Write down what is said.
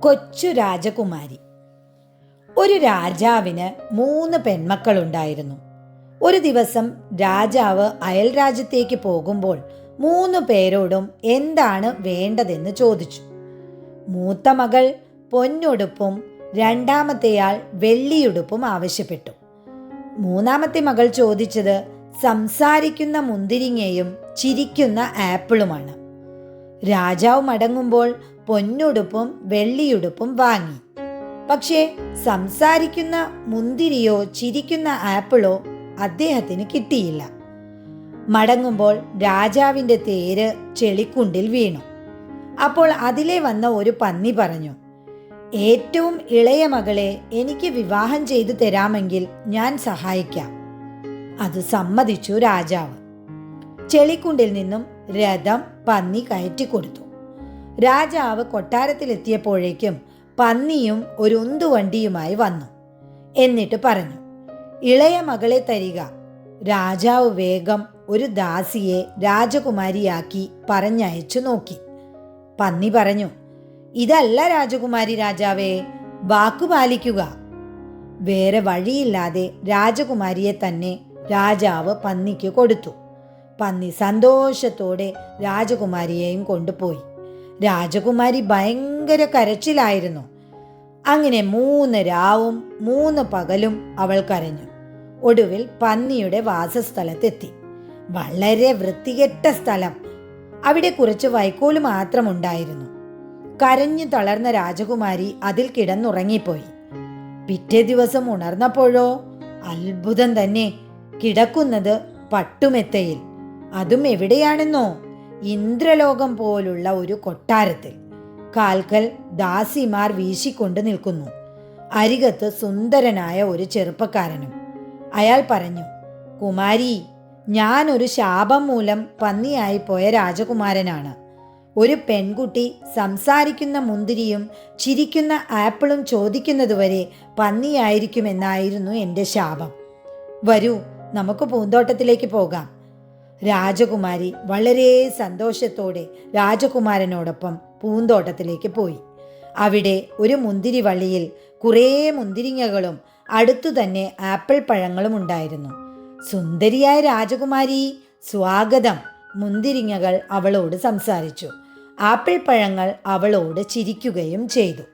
കൊച്ചു രാജകുമാരി. ഒരു രാജാവിന് 3 പെൺമക്കളുണ്ടായിരുന്നു. ഒരു ദിവസം രാജാവ് അയൽ രാജ്യത്തേക്ക് പോകുമ്പോൾ 3 പേരോടും എന്താണ് വേണ്ടതെന്ന് ചോദിച്ചു. മൂത്ത മകൾ പൊന്നുടുപ്പും രണ്ടാമത്തെയാൾ വെള്ളിയുടുപ്പും ആവശ്യപ്പെട്ടു. മൂന്നാമത്തെ മകൾ ചോദിച്ചത് സംസാരിക്കുന്ന മുന്തിരിങ്ങയും ചിരിക്കുന്ന ആപ്പിളുമാണ്. രാജാവ് മടങ്ങുമ്പോൾ പൊന്നുടുപ്പും വെള്ളിയുടുപ്പും വാങ്ങി. പക്ഷേ സംസാരിക്കുന്ന മുന്തിരിയോ ചിരിക്കുന്ന ആപ്പിളോ അദ്ദേഹത്തിന് കിട്ടിയില്ല. മടങ്ങുമ്പോൾ രാജാവിൻ്റെ തേര് ചെളിക്കുണ്ടിൽ വീണു. അപ്പോൾ അതിലെ വന്ന ഒരു പന്നി പറഞ്ഞു, ഏറ്റവും ഇളയ മകളെ എനിക്ക് വിവാഹം ചെയ്തു തരാമെങ്കിൽ ഞാൻ സഹായിക്കാം. അത് സമ്മതിച്ചു രാജാവ്. ചെളിക്കുണ്ടിൽ നിന്നും രഥം പന്നി കയറ്റിക്കൊടുത്തു. രാജാവ് കൊട്ടാരത്തിലെത്തിയപ്പോഴേക്കും പന്നിയും ഒരു ഉന്തുവണ്ടിയുമായി വന്നു. എന്നിട്ട് പറഞ്ഞു, ഇളയ മകളെ തരിക. രാജാവ് വേഗം ഒരു ദാസിയെ രാജകുമാരിയാക്കി പറഞ്ഞയച്ചു നോക്കി. പന്നി പറഞ്ഞു, ഇതല്ല രാജകുമാരി രാജാവേ, വാക്കുപാലിക്കുക. വേറെ വഴിയില്ലാതെ രാജകുമാരിയെ തന്നെ രാജാവ് പന്നിക്ക് കൊടുത്തു. പന്നി സന്തോഷത്തോടെ രാജകുമാരിയെയും കൊണ്ടുപോയി. രാജകുമാരി ഭയങ്കര കരച്ചിലായിരുന്നു. അങ്ങനെ 3 രാവും 3 പകലും അവൾ കരഞ്ഞു. ഒടുവിൽ പന്നിയുടെ വാസസ്ഥലത്തെത്തി. വളരെ വൃത്തികെട്ട സ്ഥലം. അവിടെ കുറച്ച് വൈക്കോല് മാത്രമുണ്ടായിരുന്നു. കരഞ്ഞു തളർന്ന രാജകുമാരി അതിൽ കിടന്നുറങ്ങിപ്പോയി. പിറ്റേ ദിവസം ഉണർന്നപ്പോഴോ അത്ഭുതം തന്നെ. കിടക്കുന്നത് പട്ടുമെത്തയിൽ. അതും എവിടെയാണെന്നോ? ഇന്ദ്രലോകം പോലുള്ള ഒരു കൊട്ടാരത്തിൽ. കാൽക്കൽ ദാസിമാർ വീശിക്കൊണ്ട് നിൽക്കുന്നു. അരികത്ത് സുന്ദരനായ ഒരു ചെറുപ്പക്കാരനും. അയാൾ പറഞ്ഞു, കുമാരി, ഞാനൊരു ശാപം മൂലം പന്നിയായി പോയ രാജകുമാരനാണ്. ഒരു പെൺകുട്ടി സംസാരിക്കുന്ന മുന്തിരിയും ചിരിക്കുന്ന ആപ്പിളും ചോദിക്കുന്നതുവരെ പന്നിയായിരിക്കുമെന്നായിരുന്നു എൻ്റെ ശാപം. വരൂ, നമുക്ക് പൂന്തോട്ടത്തിലേക്ക് പോകാം. രാജകുമാരി വളരെ സന്തോഷത്തോടെ രാജകുമാരനോടൊപ്പം പൂന്തോട്ടത്തിലേക്ക് പോയി. അവിടെ ഒരു മുന്തിരി വള്ളിയിൽ കുറേ മുന്തിരിങ്ങകളും അടുത്തു തന്നെ ആപ്പിൾ പഴങ്ങളും ഉണ്ടായിരുന്നു. സുന്ദരിയായ രാജകുമാരി, സ്വാഗതം. മുന്തിരിങ്ങകൾ അവളോട് സംസാരിച്ചു. ആപ്പിൾ പഴങ്ങൾ അവളോട് ചിരിക്കുകയും ചെയ്തു.